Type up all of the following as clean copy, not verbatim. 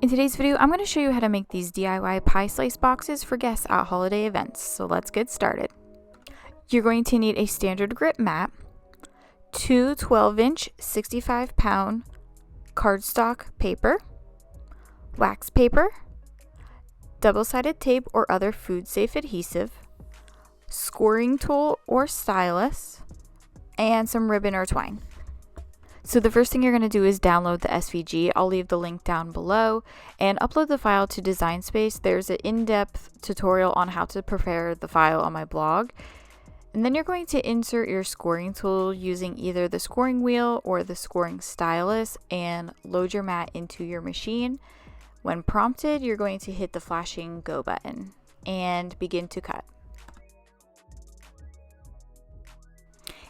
In today's video, I'm going to show you how to make these DIY pie slice boxes for guests at holiday events. So let's get started. You're going to need a standard grip mat, two 12-inch 65-pound cardstock paper, wax paper, double-sided tape or other food-safe adhesive, scoring tool or stylus, and some ribbon or twine. So the first thing you're going to do is download the SVG. I'll leave the link down below, and upload the file to Design Space. There's an in-depth tutorial on how to prepare the file on my blog. And then you're going to insert your scoring tool using either the scoring wheel or the scoring stylus and load your mat into your machine. When prompted, you're going to hit the flashing go button and begin to cut.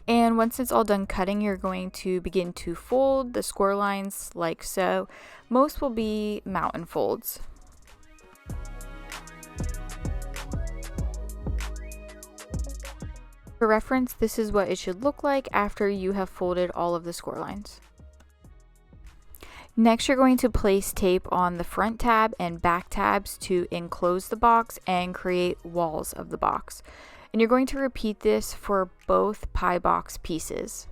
And once it's all done cutting, you're going to begin to fold the score lines like so. Most will be mountain folds. For reference, this is what it should look like after you have folded all of the score lines. Next, you're going to place tape on the front tab and back tabs to enclose the box and create walls of the box. And you're going to repeat this for both pie box pieces.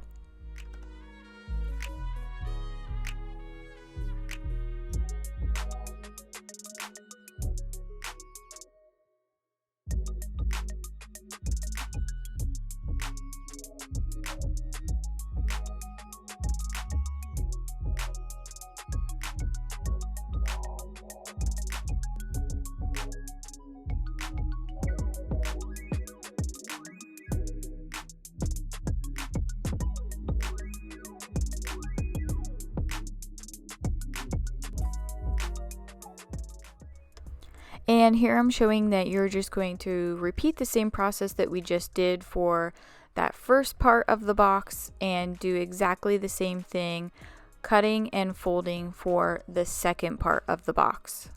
And here I'm showing that you're just going to repeat the same process that we just did for that first part of the box and do exactly the same thing, cutting and folding for the second part of the box.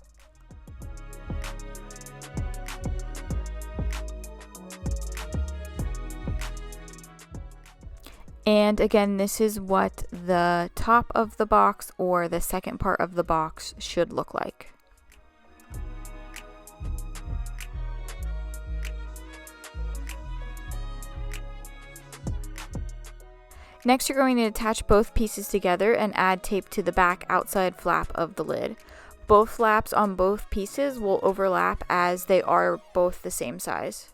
And again, this is what the top of the box or the second part of the box should look like. Next, you're going to attach both pieces together and add tape to the back outside flap of the lid. Both flaps on both pieces will overlap as they are both the same size.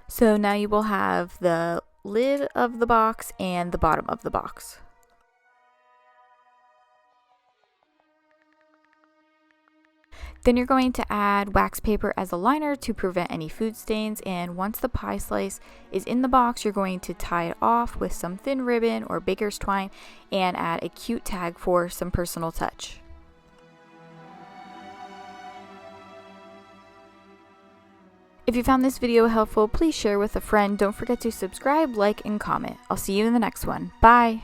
So now you will have the lid of the box and the bottom of the box. Then you're going to add wax paper as a liner to prevent any food stains, and once the pie slice is in the box, you're going to tie it off with some thin ribbon or baker's twine and add a cute tag for some personal touch. If you found this video helpful, please share with a friend. Don't forget to subscribe, like, and comment. I'll see you in the next one. Bye!